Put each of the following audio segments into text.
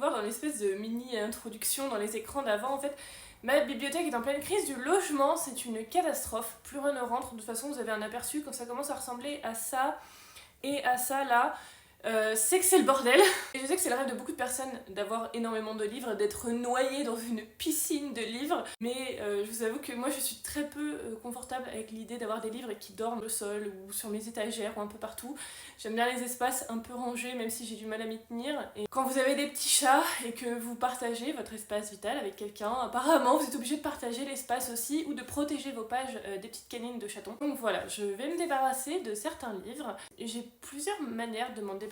voir dans l'espèce de mini-introduction dans les écrans d'avant, en fait, ma bibliothèque est en pleine crise du logement, c'est une catastrophe, plus rien ne rentre. De toute façon, vous avez un aperçu quand ça commence à ressembler à ça et à ça là. C'est que c'est le bordel. Et je sais que c'est le rêve de beaucoup de personnes d'avoir énormément de livres, d'être noyé dans une piscine de livres. Mais je vous avoue que moi je suis très peu confortable avec l'idée d'avoir des livres qui dorment au sol ou sur mes étagères ou un peu partout. J'aime bien les espaces un peu rangés même si j'ai du mal à m'y tenir. Et quand vous avez des petits chats et que vous partagez votre espace vital avec quelqu'un, apparemment vous êtes obligé de partager l'espace aussi ou de protéger vos pages des petites canines de chatons. Donc voilà, je vais me débarrasser de certains livres. J'ai plusieurs manières de m'en débarrasser.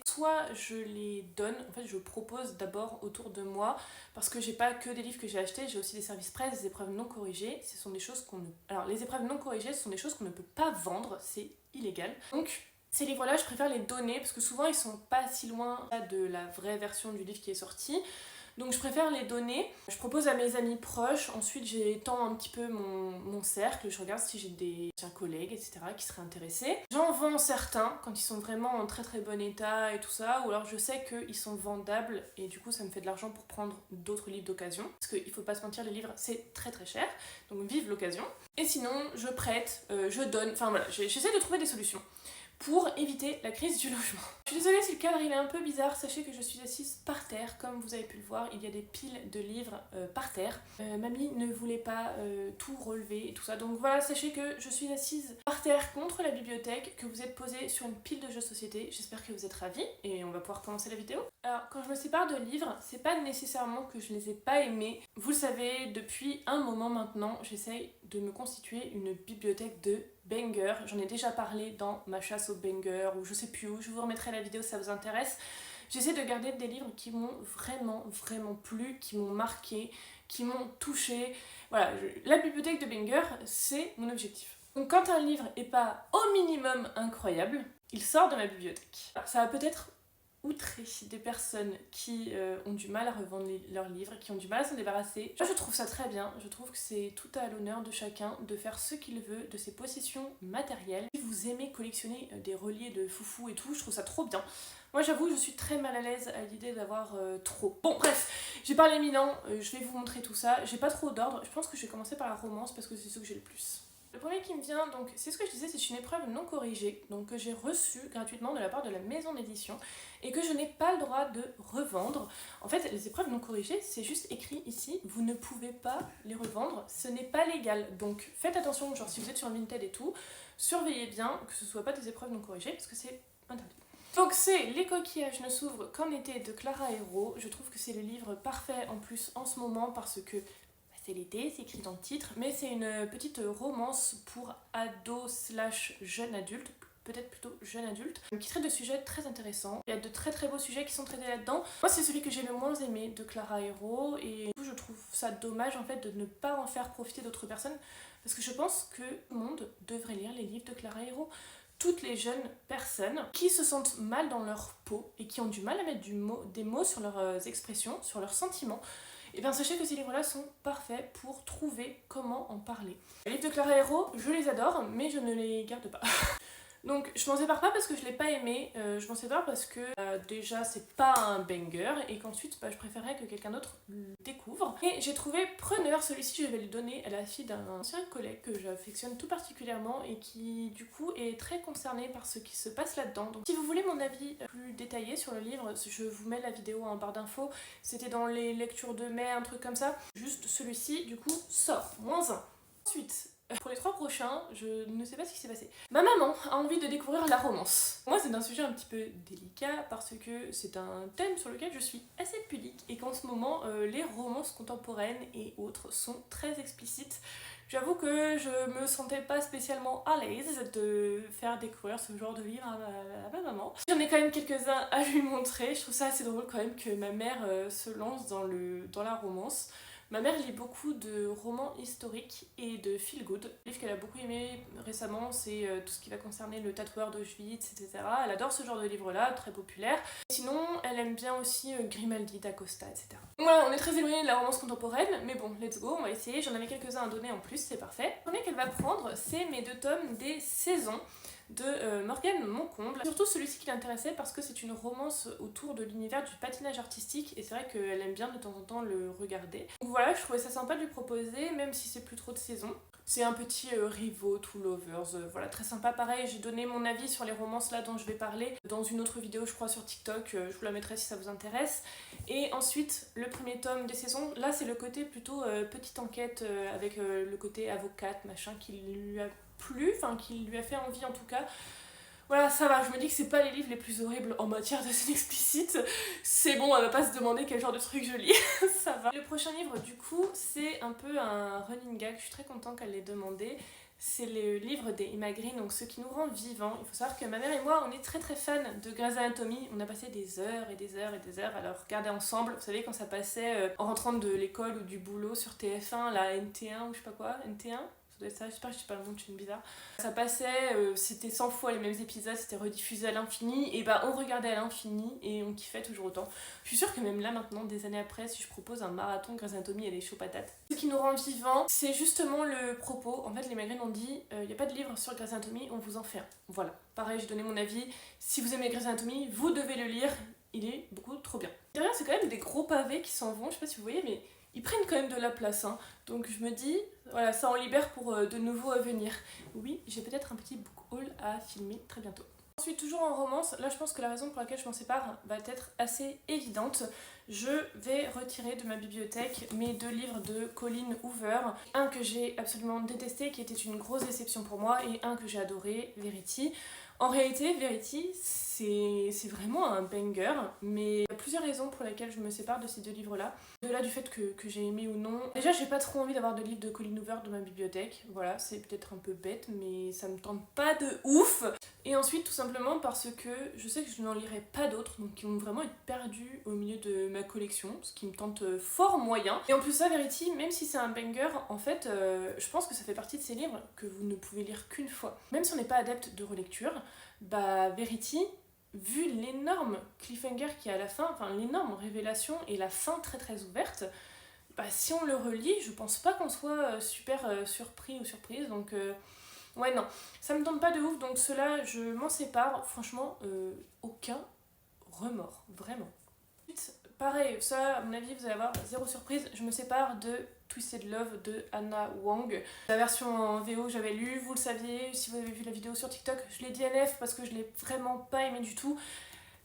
Soit je les donne, en fait je propose d'abord autour de moi, parce que j'ai pas que des livres que j'ai achetés, j'ai aussi des services presse, des épreuves non corrigées, ce sont des choses qu'on ne... Alors les épreuves non corrigées, ce sont des choses qu'on ne peut pas vendre, c'est illégal. Donc ces livres-là, je préfère les donner, parce que souvent ils sont pas si loin de la vraie version du livre qui est sorti. Donc je préfère les donner, je propose à mes amis proches, ensuite j'étends un petit peu mon cercle, je regarde si j'ai des collègues, etc. qui seraient intéressés. J'en vends certains quand ils sont vraiment en très très bon état et tout ça, ou alors je sais qu'ils sont vendables et du coup ça me fait de l'argent pour prendre d'autres livres d'occasion. Parce qu'il faut pas se mentir, les livres c'est très très cher, donc vive l'occasion. Et sinon je prête, je donne, enfin voilà, j'essaie de trouver des solutions pour éviter la crise du logement. Je suis désolée si le cadre il est un peu bizarre, sachez que je suis assise par terre, comme vous avez pu le voir, il y a des piles de livres par terre. Mamie ne voulait pas tout relever et tout ça, donc voilà, sachez que je suis assise par terre contre la bibliothèque, que vous êtes posée sur une pile de jeux de société, j'espère que vous êtes ravis, et on va pouvoir commencer la vidéo. Alors, quand je me sépare de livres, c'est pas nécessairement que je les ai pas aimés. Vous le savez, depuis un moment maintenant, j'essaye de me constituer une bibliothèque de bangers. J'en ai déjà parlé dans ma chasse aux bangers, ou je sais plus où, je vous remettrai la vidéo si ça vous intéresse. J'essaie de garder des livres qui m'ont vraiment plu, qui m'ont marqué, qui m'ont touché. Voilà, la bibliothèque de bangers, c'est mon objectif. Donc quand un livre est pas au minimum incroyable, il sort de ma bibliothèque. Alors, ça va peut-être outrer des personnes qui ont du mal à revendre leurs livres, qui ont du mal à s'en débarrasser. Je trouve ça très bien, je trouve que c'est tout à l'honneur de chacun de faire ce qu'il veut de ses possessions matérielles. Si vous aimez collectionner des reliés de foufou et tout, je trouve ça trop bien. Moi j'avoue, je suis très mal à l'aise à l'idée d'avoir trop. Bon bref, j'ai parlé éminent, je vais vous montrer tout ça. J'ai pas trop d'ordre, je pense que je vais commencer par la romance parce que c'est ce que j'ai le plus. Le premier qui me vient, donc c'est ce que je disais, c'est une épreuve non corrigée, donc que j'ai reçue gratuitement de la part de la maison d'édition et que je n'ai pas le droit de revendre. En fait, les épreuves non corrigées, c'est juste écrit ici, vous ne pouvez pas les revendre, ce n'est pas légal. Donc faites attention, genre si vous êtes sur Vinted et tout, surveillez bien que ce soit pas des épreuves non corrigées parce que c'est interdit. Donc c'est Les coquillages ne s'ouvrent qu'en été de Clara Hérault. Je trouve que c'est le livre parfait en plus en ce moment parce que c'est l'été, c'est écrit dans le titre, mais c'est une petite romance pour ados / jeunes adultes, peut-être plutôt jeunes adultes, qui traite de sujets très intéressants. Il y a de très beaux sujets qui sont traités là-dedans. Moi c'est celui que j'ai le moins aimé de Clara Hérault et du coup je trouve ça dommage en fait de ne pas en faire profiter d'autres personnes parce que je pense que tout le monde devrait lire les livres de Clara Hérault. Toutes les jeunes personnes qui se sentent mal dans leur peau et qui ont du mal à mettre des mots sur leurs expressions, sur leurs sentiments, et bien sachez que ces livres-là sont parfaits pour trouver comment en parler. Les livres de Clara Hérault, je les adore, mais je ne les garde pas. Donc je m'en sépare pas parce que je l'ai pas aimé, je m'en sépare parce que déjà c'est pas un banger et qu'ensuite je préférerais que quelqu'un d'autre le découvre. Et j'ai trouvé preneur, celui-ci je vais le donner à la fille d'un ancien collègue que j'affectionne tout particulièrement et qui du coup est très concerné par ce qui se passe là-dedans. Donc si vous voulez mon avis plus détaillé sur le livre, je vous mets la vidéo en barre d'infos, c'était dans les lectures de mai, un truc comme ça. Juste celui-ci du coup sort, -1. Ensuite, pour les 3 prochains, je ne sais pas ce qui s'est passé. Ma maman a envie de découvrir la romance. Moi, c'est un sujet un petit peu délicat parce que c'est un thème sur lequel je suis assez pudique et qu'en ce moment, les romances contemporaines et autres sont très explicites. J'avoue que je me sentais pas spécialement à l'aise de faire découvrir ce genre de livre à ma maman. J'en ai quand même quelques-uns à lui montrer. Je trouve ça assez drôle quand même que ma mère se lance dans la romance. Ma mère lit beaucoup de romans historiques et de feel good. Le livre qu'elle a beaucoup aimé récemment, c'est tout ce qui va concerner le tatoueur d'Auschwitz, etc. Elle adore ce genre de livre-là, très populaire. Sinon, elle aime bien aussi Grimaldi, d'Acosta, etc. Donc voilà, on est très éloigné de la romance contemporaine, mais bon, let's go, on va essayer. J'en avais quelques-uns à donner en plus, c'est parfait. Le premier qu'elle va prendre, c'est mes 2 tomes des saisons. de Morgane Moncomble. Surtout celui-ci qui l'intéressait parce que c'est une romance autour de l'univers du patinage artistique et c'est vrai qu'elle aime bien de temps en temps le regarder. Donc voilà, je trouvais ça sympa de lui proposer, même si c'est plus trop de saison. C'est un petit Rivaux to Lovers, voilà, très sympa. Pareil, j'ai donné mon avis sur les romances là dont je vais parler dans une autre vidéo, je crois, sur TikTok. Je vous la mettrai si ça vous intéresse. Et ensuite, le premier tome des saisons, là c'est le côté plutôt petite enquête avec le côté avocate, machin, qui lui a plu, enfin qui lui a fait envie en tout cas. Voilà, ça va, je me dis que c'est pas les livres les plus horribles en matière de scène explicite. C'est bon, elle va pas se demander quel genre de truc je lis, ça va. Le prochain livre, du coup, c'est un peu un running gag, je suis très contente qu'elle l'ait demandé. C'est le livre des Emma Green, donc Ce qui nous rend vivants. Il faut savoir que ma mère et moi, on est très fans de Grey's Anatomy. On a passé des heures et des heures et des heures à le regarder ensemble. Vous savez, quand ça passait en rentrant de l'école ou du boulot sur TF1, la NT1 ou je sais pas quoi, NT1 ça, j'espère que je dis pas le nom, je suis une bizarre. Ça passait, c'était 100 fois les mêmes épisodes, c'était rediffusé à l'infini, et bah on regardait à l'infini et on kiffait toujours autant. Je suis sûre que même là maintenant, des années après, si je propose un marathon Grey's Anatomy, elle est chaud patate. Ce qui nous rend vivants, c'est justement le propos. En fait, les Magrines ont dit, il n'y a pas de livre sur Grey's Anatomy, on vous en fait un. Voilà, pareil, j'ai donné mon avis. Si vous aimez Grey's Anatomy, vous devez le lire, il est beaucoup trop bien. Derrière, c'est quand même des gros pavés qui s'en vont, je sais pas si vous voyez, mais ils prennent quand même de la place, hein. Donc je me dis, voilà, ça en libère pour de nouveaux à venir. Oui, j'ai peut-être un petit book haul à filmer très bientôt. Ensuite, toujours en romance, là je pense que la raison pour laquelle je m'en sépare va être assez évidente. Je vais retirer de ma bibliothèque mes 2 livres de Colleen Hoover. Un que j'ai absolument détesté, qui était une grosse déception pour moi, et un que j'ai adoré, Verity. En réalité, Verity, c'est vraiment un banger, mais il y a plusieurs raisons pour lesquelles je me sépare de ces 2 livres-là. De là du fait que j'ai aimé ou non. Déjà, j'ai pas trop envie d'avoir de livres de Colleen Hoover dans ma bibliothèque. Voilà, c'est peut-être un peu bête, mais ça me tente pas de ouf. Et ensuite, tout simplement parce que je sais que je n'en lirai pas d'autres, donc qui vont vraiment être perdus au milieu de ma collection, ce qui me tente fort moyen. Et en plus ça, Verity, même si c'est un banger, en fait, je pense que ça fait partie de ces livres que vous ne pouvez lire qu'une fois. Même si on n'est pas adepte de relecture, bah Verity, vu l'énorme cliffhanger qu'il y a à la fin, enfin l'énorme révélation et la fin très ouverte, bah si on le relit, je pense pas qu'on soit super surpris ou surprise, donc ouais non, ça me tente pas de ouf, donc ceux-là je m'en sépare, franchement aucun remords, vraiment. Ensuite, pareil, ça à mon avis vous allez avoir zéro surprise, je me sépare de Twisted Love de Anna Wong. La version en VO j'avais lu, vous le saviez, si vous avez vu la vidéo sur TikTok, je l'ai DNF parce que je l'ai vraiment pas aimé du tout.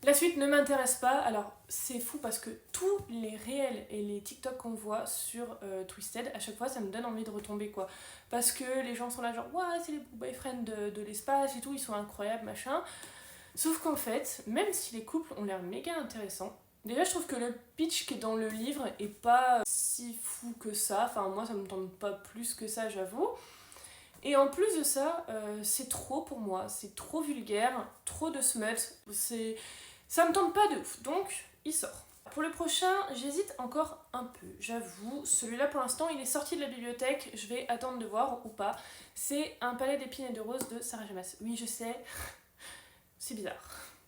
La suite ne m'intéresse pas, alors c'est fou parce que tous les réels et les TikTok qu'on voit sur Twisted, à chaque fois ça me donne envie de retomber quoi. Parce que les gens sont là genre, ouais c'est les boyfriends de l'espace et tout, ils sont incroyables machin. Sauf qu'en fait, même si les couples ont l'air méga intéressants, déjà je trouve que le pitch qui est dans le livre est pas si fou que ça, enfin moi ça me tente pas plus que ça j'avoue. Et en plus de ça, c'est trop pour moi, c'est trop vulgaire, trop de smut, ça me tente pas de ouf, donc il sort. Pour le prochain, j'hésite encore un peu, j'avoue. Celui-là pour l'instant il est sorti de la bibliothèque, je vais attendre de voir ou pas. C'est Un palais d'épines et de roses de Sarah J. Maas. Oui je sais, c'est bizarre.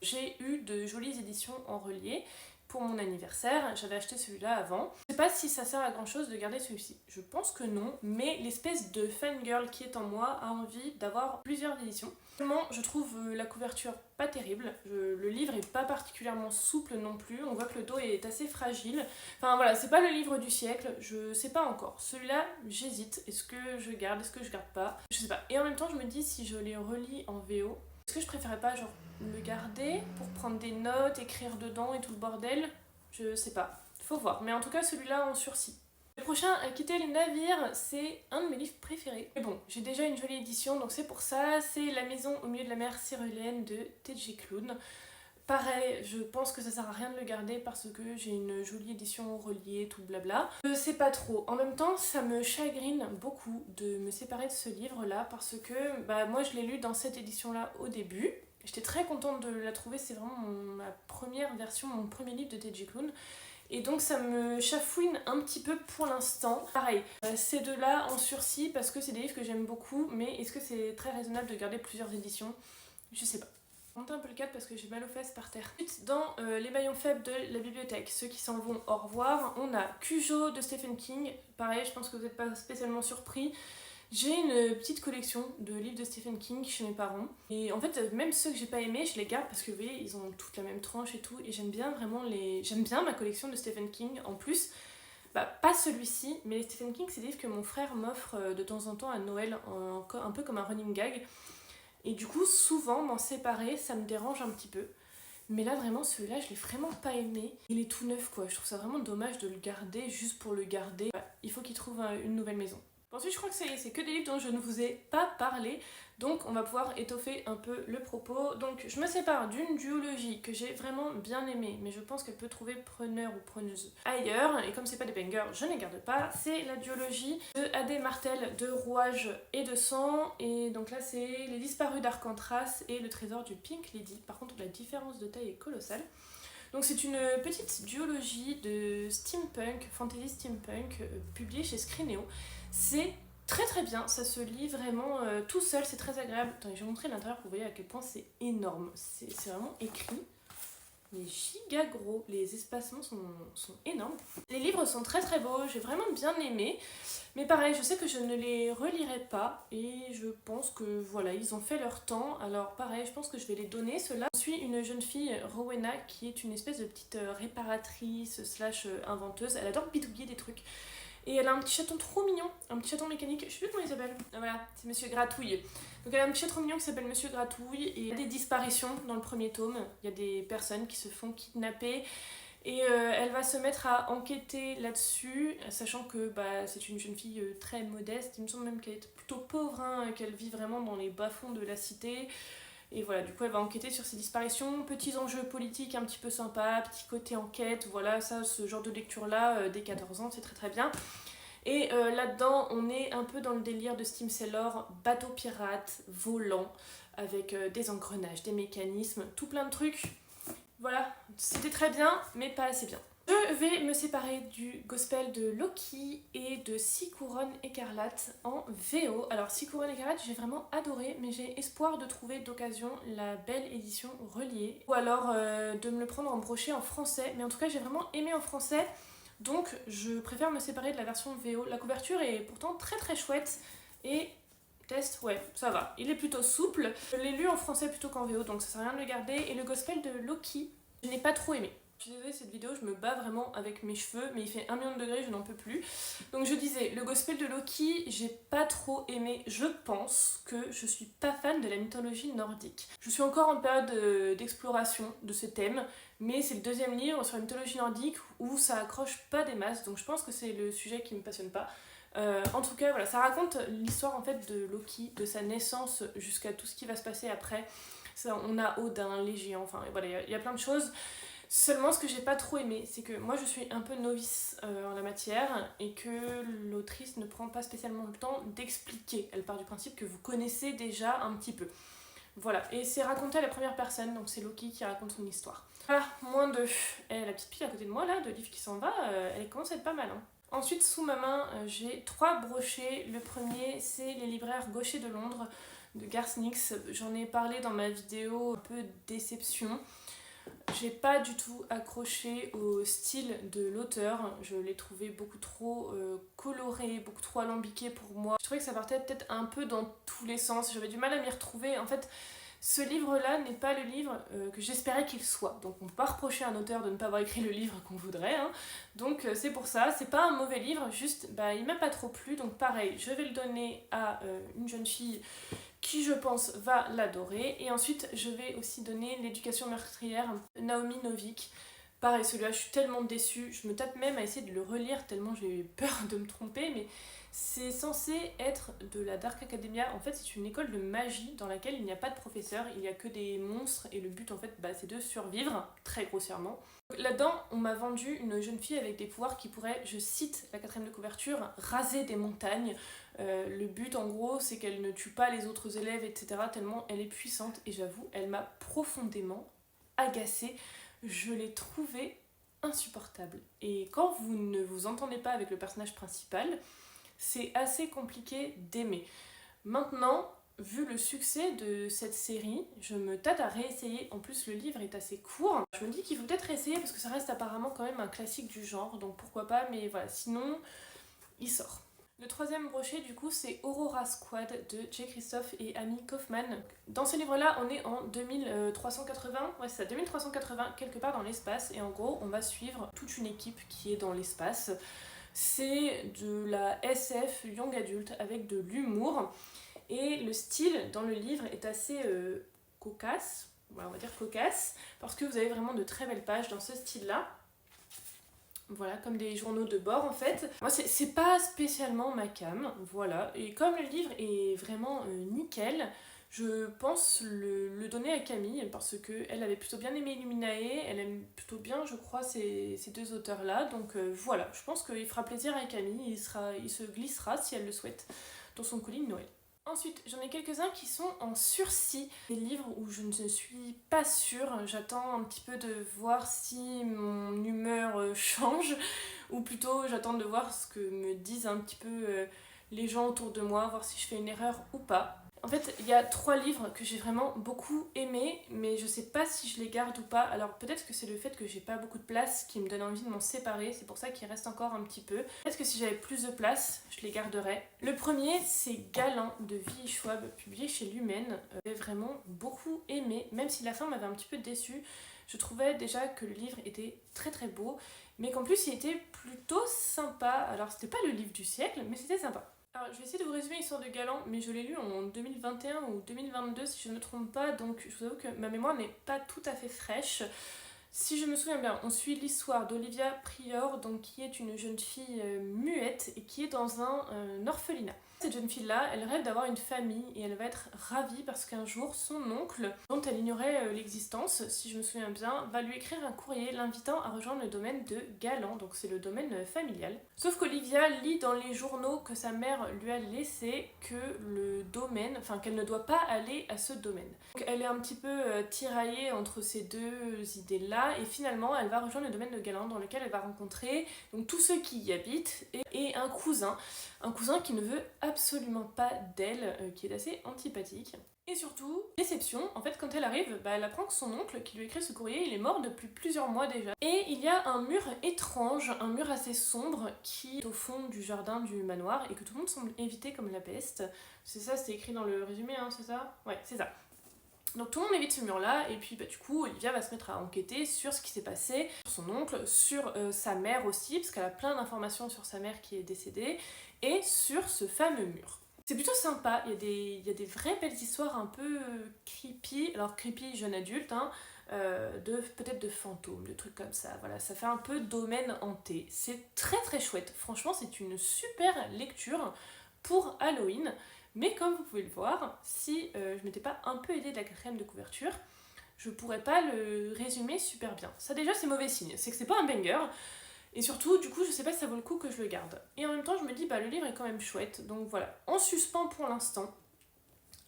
J'ai eu de jolies éditions en relié pour mon anniversaire, j'avais acheté celui-là avant. Je sais pas si ça sert à grand chose de garder celui-ci, je pense que non, mais l'espèce de fangirl qui est en moi a envie d'avoir plusieurs éditions. Vraiment, je trouve la couverture pas terrible, le livre est pas particulièrement souple non plus, on voit que le dos est assez fragile. Enfin voilà, c'est pas le livre du siècle, je sais pas encore. Celui-là, j'hésite, est-ce que je garde, est-ce que je garde pas, je sais pas. Et en même temps, je me dis si je les relis en VO, est-ce que je préférais pas genre le garder pour prendre des notes, écrire dedans et tout le bordel? Je sais pas, faut voir. Mais en tout cas celui-là en sursis. Le prochain, Quitter le navire, c'est un de mes livres préférés. Mais bon, j'ai déjà une jolie édition, donc c'est pour ça. C'est La maison au milieu de la mer céruléenne de T.J. Klune. Pareil, je pense que ça sert à rien de le garder parce que j'ai une jolie édition reliée, tout blabla. Je sais pas trop. En même temps, ça me chagrine beaucoup de me séparer de ce livre-là parce que bah, moi je l'ai lu dans cette édition-là au début. J'étais très contente de la trouver, c'est vraiment ma première version, mon premier livre de T.J. Klune. Et donc ça me chafouine un petit peu pour l'instant. Pareil, ces deux-là en sursis parce que c'est des livres que j'aime beaucoup, mais est-ce que c'est très raisonnable de garder plusieurs éditions? Je sais pas. Je monte un peu le cadre parce que j'ai mal aux fesses par terre. Ensuite, dans les maillons faibles de la bibliothèque, ceux qui s'en vont au revoir, on a Cujo de Stephen King. Pareil, je pense que vous n'êtes pas spécialement surpris. J'ai une petite collection de livres de Stephen King chez mes parents. Et en fait, même ceux que j'ai pas aimés, je les garde parce que vous voyez, ils ont toute la même tranche et tout. Et j'aime bien vraiment J'aime bien ma collection de Stephen King. En plus, pas celui-ci, mais les Stephen King, c'est des livres que mon frère m'offre de temps en temps à Noël, un peu comme un running gag. Et du coup, souvent, m'en séparer, ça me dérange un petit peu. Mais là, vraiment, celui-là, je l'ai vraiment pas aimé. Il est tout neuf, quoi. Je trouve ça vraiment dommage de le garder juste pour le garder. Il faut qu'il trouve une nouvelle maison. Ensuite, je crois que c'est que des livres dont je ne vous ai pas parlé. Donc, on va pouvoir étoffer un peu le propos. Donc, je me sépare d'une duologie que j'ai vraiment bien aimée, mais je pense qu'elle peut trouver preneur ou preneuse ailleurs. Et comme c'est pas des bangers, je ne les garde pas. C'est la duologie de A.D. Martel, de Rouage et de Sang. Et donc là, c'est Les Disparus d'Arcantras et Le Trésor du Pink Lady. Par contre, la différence de taille est colossale. Donc c'est une petite duologie de steampunk, fantasy steampunk, publiée chez Scrinéo. C'est très très bien, ça se lit vraiment tout seul, c'est très agréable. Attendez, je vais vous montrer l'intérieur pour vous voyez à quel point c'est énorme. C'est vraiment écrit, mais giga gros, les espacements sont énormes. Les livres sont très très beaux, j'ai vraiment bien aimé. Mais pareil, je sais que je ne les relirai pas et je pense que voilà, ils ont fait leur temps. Alors pareil, je pense que je vais les donner. Ceux-là, je suis une jeune fille, Rowena, qui est une espèce de petite réparatrice slash inventeuse. Elle adore bidouiller des trucs. Et elle a un petit chaton trop mignon, un petit chaton mécanique, je sais plus comment il s'appelle. Ah, voilà, c'est Monsieur Gratouille. Donc elle a un petit chat trop mignon qui s'appelle Monsieur Gratouille et il y a des disparitions dans le premier tome. Il y a des personnes qui se font kidnapper. Et elle va se mettre à enquêter là-dessus, sachant que c'est une jeune fille très modeste. Il me semble même qu'elle est plutôt pauvre, hein, qu'elle vit vraiment dans les bas-fonds de la cité. Et voilà, du coup, elle va enquêter sur ces disparitions. Petits enjeux politiques un petit peu sympas, petit côté enquête, voilà, ça, ce genre de lecture-là, dès 14 ans, c'est très très bien. Et là-dedans, on est un peu dans le délire de Steam Sailor, bateau pirate, volant, avec des engrenages, des mécanismes, tout plein de trucs. Voilà, c'était très bien, mais pas assez bien. Je vais me séparer du Gospel de Loki et de 6 couronnes écarlates en VO. Alors 6 couronnes écarlates, j'ai vraiment adoré, mais j'ai espoir de trouver d'occasion la belle édition reliée. Ou alors de me le prendre en brochet en français, mais en tout cas j'ai vraiment aimé en français. Donc je préfère me séparer de la version VO. La couverture est pourtant très très chouette et... Test, ouais, ça va. Il est plutôt souple. Je l'ai lu en français plutôt qu'en VO, donc ça sert à rien de le garder. Et le Gospel de Loki, je n'ai pas trop aimé. Je suis désolée, cette vidéo, je me bats vraiment avec mes cheveux, mais il fait 1 million de degrés, je n'en peux plus. Donc je disais, le Gospel de Loki, j'ai pas trop aimé. Je pense que je suis pas fan de la mythologie nordique. Je suis encore en période d'exploration de ce thème, mais c'est le deuxième livre sur la mythologie nordique où ça accroche pas des masses, donc je pense que c'est le sujet qui me passionne pas. En tout cas, voilà, ça raconte l'histoire en fait de Loki, de sa naissance jusqu'à tout ce qui va se passer après. Ça, on a Odin, les géants, enfin voilà, il y a plein de choses. Seulement, ce que j'ai pas trop aimé, c'est que moi je suis un peu novice en la matière et que l'autrice ne prend pas spécialement le temps d'expliquer. Elle part du principe que vous connaissez déjà un petit peu. Voilà, et c'est raconté à la première personne, donc c'est Loki qui raconte son histoire. Voilà, moins de... Et la petite pile à côté de moi là, de livre qui s'en va, elle commence à être pas mal, hein. Ensuite, sous ma main, j'ai 3 brochets. Le premier, c'est Les libraires gauchers de Londres de Garth Nix. J'en ai parlé dans ma vidéo un peu déception. J'ai pas du tout accroché au style de l'auteur. Je l'ai trouvé beaucoup trop coloré, beaucoup trop alambiqué pour moi. Je trouvais que ça partait peut-être un peu dans tous les sens. J'avais du mal à m'y retrouver. En fait, ce livre-là n'est pas le livre que j'espérais qu'il soit. Donc on ne peut pas reprocher à un auteur de ne pas avoir écrit le livre qu'on voudrait, hein. Donc c'est pour ça, c'est pas un mauvais livre, juste il m'a pas trop plu. Donc pareil, je vais le donner à une jeune fille qui je pense va l'adorer. Et ensuite je vais aussi donner L'éducation meurtrière de Naomi Novik. Pareil, celui-là je suis tellement déçue, je me tape même à essayer de le relire tellement j'ai eu peur de me tromper, mais c'est censé être de la Dark Academia. En fait, c'est une école de magie dans laquelle il n'y a pas de professeur, il n'y a que des monstres et le but en fait c'est de survivre, très grossièrement. Là-dedans, on m'a vendu une jeune fille avec des pouvoirs qui pourrait, je cite la 4ème de couverture, raser des montagnes. Le but en gros, c'est qu'elle ne tue pas les autres élèves, etc. tellement elle est puissante et j'avoue, elle m'a profondément agacée. Je l'ai trouvée insupportable. Et quand vous ne vous entendez pas avec le personnage principal, c'est assez compliqué d'aimer. Maintenant, vu le succès de cette série, je me tâte à réessayer. En plus, le livre est assez court. Je me dis qu'il faut peut-être réessayer parce que ça reste apparemment quand même un classique du genre, donc pourquoi pas, mais voilà, sinon, il sort. Le troisième brochet du coup c'est Aurora Squad de J. Christophe et Amy Kaufman. Dans ce livre-là on est en 2380, ouais c'est ça, 2380, quelque part dans l'espace, et en gros on va suivre toute une équipe qui est dans l'espace. C'est de la SF young adulte avec de l'humour, et le style dans le livre est assez cocasse, on va dire cocasse, parce que vous avez vraiment de très belles pages dans ce style-là. Voilà, comme des journaux de bord en fait. Moi, c'est pas spécialement ma came, voilà. Et comme le livre est vraiment nickel, je pense le donner à Camille parce qu'elle avait plutôt bien aimé Illuminae, elle aime plutôt bien, je crois, ces deux auteurs-là. Donc voilà, je pense qu'il fera plaisir à Camille, il se glissera, si elle le souhaite, dans son colis de Noël. Ensuite, j'en ai quelques-uns qui sont en sursis, des livres où je ne suis pas sûre, j'attends un petit peu de voir si mon humeur change, ou plutôt j'attends de voir ce que me disent un petit peu les gens autour de moi, voir si je fais une erreur ou pas. En fait, il y a 3 livres que j'ai vraiment beaucoup aimés, mais je sais pas si je les garde ou pas. Alors peut-être que c'est le fait que j'ai pas beaucoup de place qui me donne envie de m'en séparer, c'est pour ça qu'il reste encore un petit peu. Peut-être que si j'avais plus de place, je les garderais. Le premier, c'est Galant de V.I. Schwab, publié chez Lumen. J'ai vraiment beaucoup aimé, même si la fin m'avait un petit peu déçue. Je trouvais déjà que le livre était très très beau, mais qu'en plus il était plutôt sympa. Alors c'était pas le livre du siècle, mais c'était sympa. Alors, je vais essayer de vous résumer l'histoire de Galant, mais je l'ai lu en 2021 ou 2022 si je ne me trompe pas, donc je vous avoue que ma mémoire n'est pas tout à fait fraîche. Si je me souviens bien, on suit l'histoire d'Olivia Prior, donc qui est une jeune fille muette et qui est dans un orphelinat. Cette jeune fille-là, elle rêve d'avoir une famille et elle va être ravie parce qu'un jour, son oncle, dont elle ignorait l'existence, si je me souviens bien, va lui écrire un courrier l'invitant à rejoindre le domaine de Galant, donc c'est le domaine familial. Sauf qu'Olivia lit dans les journaux que sa mère lui a laissé que le domaine, enfin qu'elle ne doit pas aller à ce domaine. Donc elle est un petit peu tiraillée entre ces deux idées-là et finalement elle va rejoindre le domaine de Galant dans lequel elle va rencontrer donc tous ceux qui y habitent et un cousin qui ne veut absolument pas d'elle, qui est assez antipathique. Et surtout, déception, en fait quand elle arrive, elle apprend que son oncle qui lui écrit ce courrier, il est mort depuis plusieurs mois déjà. Et il y a un mur étrange, un mur assez sombre qui est au fond du jardin du manoir et que tout le monde semble éviter comme la peste. C'est ça, c'est écrit dans le résumé, hein, c'est ça? Ouais, c'est ça. Donc tout le monde évite ce mur-là, et puis du coup Olivia va se mettre à enquêter sur ce qui s'est passé, sur son oncle, sur sa mère aussi, parce qu'elle a plein d'informations sur sa mère qui est décédée, et sur ce fameux mur. C'est plutôt sympa, il y a des vraies belles histoires un peu creepy, alors creepy jeune adulte, hein, peut-être de fantômes, de trucs comme ça, voilà, ça fait un peu domaine hanté. C'est très très chouette, franchement c'est une super lecture pour Halloween. Mais comme vous pouvez le voir, si je m'étais pas un peu aidée de la 4ème de couverture, je pourrais pas le résumer super bien. Ça déjà c'est mauvais signe, c'est que c'est pas un banger, et surtout du coup je sais pas si ça vaut le coup que je le garde. Et en même temps je me dis le livre est quand même chouette, donc voilà, en suspens pour l'instant,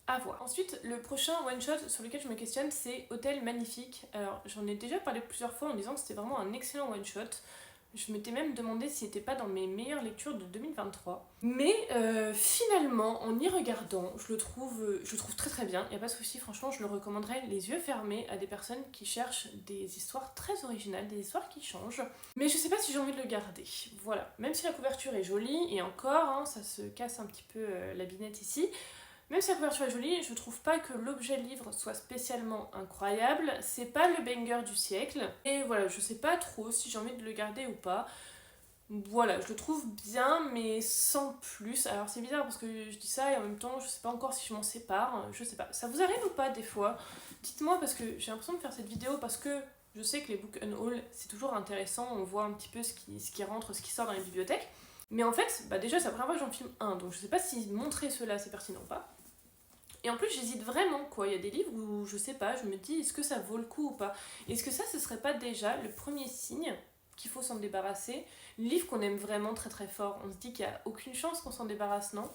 à voir. Ensuite le prochain one shot sur lequel je me questionne c'est Hôtel Magnifique. Alors j'en ai déjà parlé plusieurs fois en disant que c'était vraiment un excellent one shot. Je m'étais même demandé s'il n'était pas dans mes meilleures lectures de 2023. Mais finalement, en y regardant, je le trouve très très bien. Il n'y a pas de souci, franchement, je le recommanderais les yeux fermés à des personnes qui cherchent des histoires très originales, des histoires qui changent. Mais je sais pas si j'ai envie de le garder. Voilà, même si la couverture est jolie, et encore, hein, ça se casse un petit peu la binette ici. Même si la couverture est jolie, je trouve pas que l'objet livre soit spécialement incroyable, c'est pas le banger du siècle, et voilà, je sais pas trop si j'ai envie de le garder ou pas. Voilà, je le trouve bien, mais sans plus. Alors c'est bizarre parce que je dis ça et en même temps, je sais pas encore si je m'en sépare, je sais pas. Ça vous arrive ou pas des fois? Dites-moi parce que j'ai l'impression de faire cette vidéo parce que je sais que les book unhaul, c'est toujours intéressant, on voit un petit peu ce qui rentre, ce qui sort dans les bibliothèques. Mais en fait, déjà c'est la première fois que j'en filme un, donc je sais pas si montrer cela c'est pertinent ou pas. Et en plus, j'hésite vraiment, quoi. Il y a des livres où, je sais pas, je me dis, est-ce que ça vaut le coup ou pas? Est-ce que ça, ce serait pas déjà le premier signe qu'il faut s'en débarrasser? Le livre qu'on aime vraiment très très fort, on se dit qu'il y a aucune chance qu'on s'en débarrasse, non?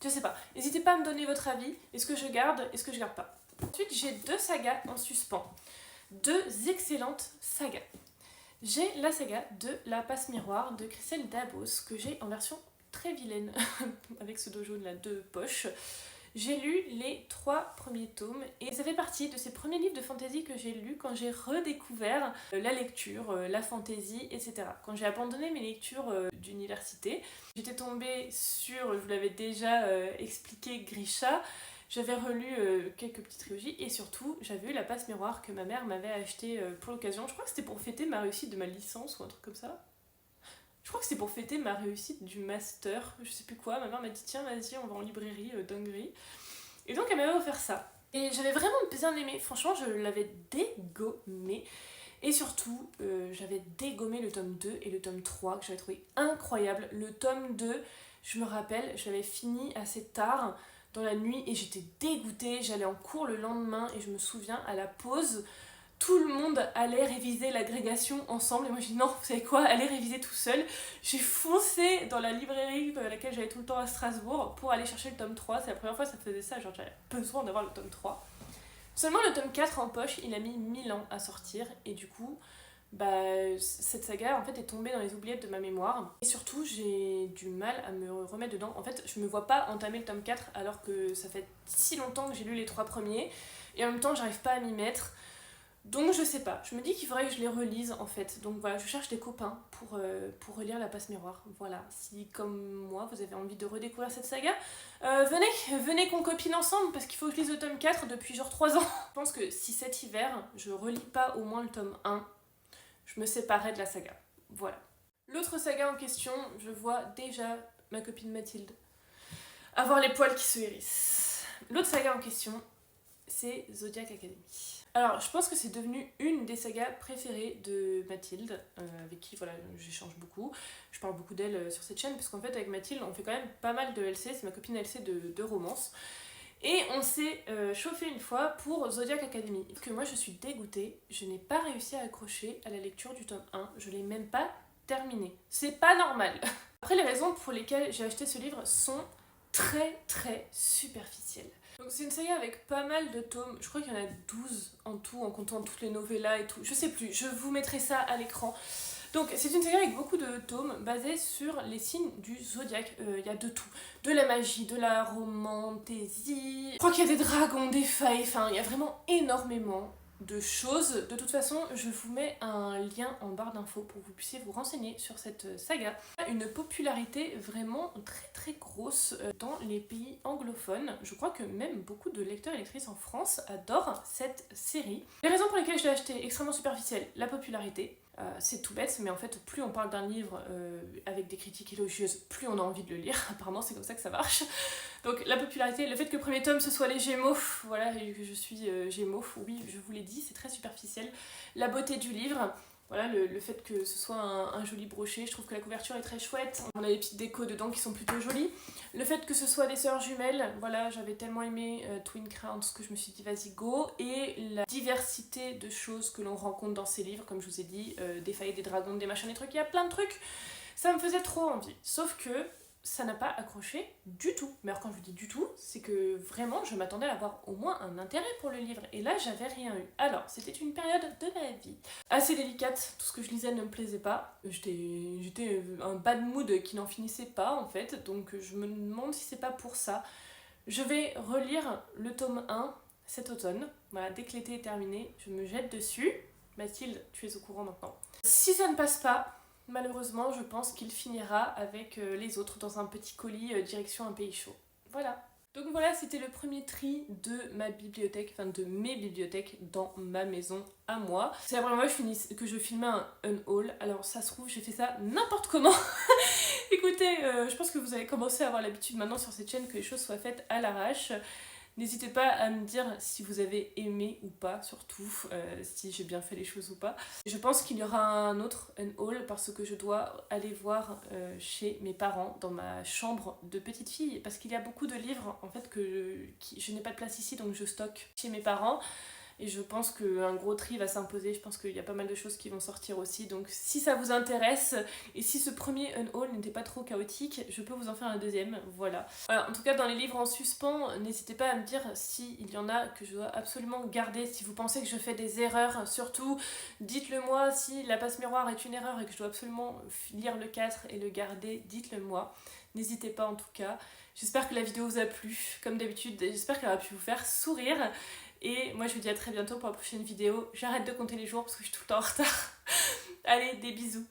Je sais pas. N'hésitez pas à me donner votre avis. Est-ce que je garde? Est-ce que je garde pas? Ensuite, j'ai 2 sagas en suspens. 2 excellentes sagas. J'ai la saga de La Passe-Miroir de Christelle Dabos, que j'ai en version très vilaine, avec ce dos jaune là, 2 poches. J'ai lu les 3 premiers tomes et ça fait partie de ces premiers livres de fantasy que j'ai lus quand j'ai redécouvert la lecture, la fantasy, etc. Quand j'ai abandonné mes lectures d'université, j'étais tombée sur, je vous l'avais déjà expliqué, Grisha. J'avais relu quelques petites trilogies et surtout j'avais eu la passe miroir que ma mère m'avait achetée pour l'occasion. Je crois que c'était pour fêter ma réussite de ma licence ou un truc comme ça. Je crois que c'était pour fêter ma réussite du master, je sais plus quoi. Ma mère m'a dit tiens vas-y on va en librairie, dinguerie. Et donc elle m'avait offert ça. Et j'avais vraiment bien aimé, franchement je l'avais dégommé. Et surtout j'avais dégommé le tome 2 et le tome 3 que j'avais trouvé incroyable. Le tome 2, je me rappelle, je l'avais fini assez tard dans la nuit et j'étais dégoûtée. J'allais en cours le lendemain et je me souviens à la pause, tout le monde allait réviser l'agrégation ensemble et moi j'ai dit non, vous savez quoi, allez réviser tout seul. J'ai foncé dans la librairie à laquelle j'allais tout le temps à Strasbourg pour aller chercher le tome 3. C'est la première fois que ça faisait ça, genre j'avais besoin d'avoir le tome 3. Seulement le tome 4 en poche, il a mis 1000 ans à sortir et du coup, cette saga en fait est tombée dans les oubliettes de ma mémoire. Et surtout, j'ai du mal à me remettre dedans. En fait, je me vois pas entamer le tome 4 alors que ça fait si longtemps que j'ai lu les 3 premiers et en même temps, j'arrive pas à m'y mettre. Donc je sais pas, je me dis qu'il faudrait que je les relise en fait. Donc voilà, je cherche des copains pour relire La Passe Miroir. Voilà, si comme moi vous avez envie de redécouvrir cette saga, venez qu'on copine ensemble parce qu'il faut que je lise le tome 4 depuis genre 3 ans. Je pense que si cet hiver je relis pas au moins le tome 1, je me séparerai de la saga. Voilà. L'autre saga en question, je vois déjà ma copine Mathilde avoir les poils qui se hérissent. L'autre saga en question, c'est Zodiac Academy. Alors, je pense que c'est devenu une des sagas préférées de Mathilde, avec qui voilà, j'échange beaucoup. Je parle beaucoup d'elle sur cette chaîne, parce qu'en fait, avec Mathilde, on fait quand même pas mal de LC, c'est ma copine LC de romance. Et on s'est chauffé une fois pour Zodiac Academy. Que moi, je suis dégoûtée, je n'ai pas réussi à accrocher à la lecture du tome 1, je l'ai même pas terminé. C'est pas normal. Après, les raisons pour lesquelles j'ai acheté ce livre sont très très superficielles. Donc c'est une saga avec pas mal de tomes, je crois qu'il y en a 12 en tout, en comptant toutes les novellas et tout, je sais plus, je vous mettrai ça à l'écran. Donc c'est une saga avec beaucoup de tomes basés sur les signes du zodiaque, il y a de tout, de la magie, de la romantaisie, je crois qu'il y a des dragons, des failles, enfin il y a vraiment énormément de choses. De toute façon, je vous mets un lien en barre d'infos pour que vous puissiez vous renseigner sur cette saga. Une popularité vraiment très très grosse dans les pays anglophones. Je crois que même beaucoup de lecteurs et lectrices en France adorent cette série. Les raisons pour lesquelles je l'ai acheté, extrêmement superficielle, la popularité. C'est tout bête, mais en fait, plus on parle d'un livre avec des critiques élogieuses, plus on a envie de le lire. Apparemment, c'est comme ça que ça marche. Donc, la popularité, le fait que le premier tome ce soit les Gémeaux, voilà, et que je suis Gémeaux, oui, je vous l'ai dit, c'est très superficiel. La beauté du livre, voilà, le fait que ce soit un joli brochet, je trouve que la couverture est très chouette. On a des petites décos dedans qui sont plutôt jolies. Le fait que ce soit des sœurs jumelles, voilà, j'avais tellement aimé Twin Crowns que je me suis dit vas-y go. Et la diversité de choses que l'on rencontre dans ces livres, comme je vous ai dit, des failles, des dragons, des machins, des trucs, il y a plein de trucs. Ça me faisait trop envie. Sauf que ça n'a pas accroché du tout. Mais alors quand je vous dis du tout, c'est que vraiment je m'attendais à avoir au moins un intérêt pour le livre. Et là j'avais rien eu. Alors c'était une période de ma vie assez délicate, tout ce que je lisais ne me plaisait pas. J'étais un bad mood qui n'en finissait pas en fait. Donc je me demande si c'est pas pour ça. Je vais relire le tome 1 cet automne. Voilà, dès que l'été est terminé, je me jette dessus. Mathilde, tu es au courant maintenant. Si ça ne passe pas, malheureusement, je pense qu'il finira avec les autres dans un petit colis direction un pays chaud. Voilà. Donc voilà, c'était le premier tri de ma bibliothèque, enfin de mes bibliothèques dans ma maison à moi. C'est la première fois que je filmais un haul. Alors ça se trouve, j'ai fait ça n'importe comment. Écoutez, je pense que vous avez commencé à avoir l'habitude maintenant sur cette chaîne que les choses soient faites à l'arrache. N'hésitez pas à me dire si vous avez aimé ou pas, surtout, si j'ai bien fait les choses ou pas. Je pense qu'il y aura un autre haul parce que je dois aller voir chez mes parents dans ma chambre de petite fille parce qu'il y a beaucoup de livres en fait que je n'ai pas de place ici donc je stocke chez mes parents. et je pense qu'un gros tri va s'imposer, je pense qu'il y a pas mal de choses qui vont sortir aussi, donc si ça vous intéresse, et si ce premier unhaul n'était pas trop chaotique, je peux vous en faire un deuxième, voilà. En tout cas, dans les livres en suspens, n'hésitez pas à me dire s'il y en a que je dois absolument garder, si vous pensez que je fais des erreurs, surtout dites-le moi, si la passe miroir est une erreur et que je dois absolument lire le 4 et le garder, dites-le moi, n'hésitez pas en tout cas. J'espère que la vidéo vous a plu, comme d'habitude, j'espère qu'elle a pu vous faire sourire. Et moi je vous dis à très bientôt pour la prochaine vidéo. J'arrête de compter les jours parce que je suis tout le temps en retard. Allez, des bisous.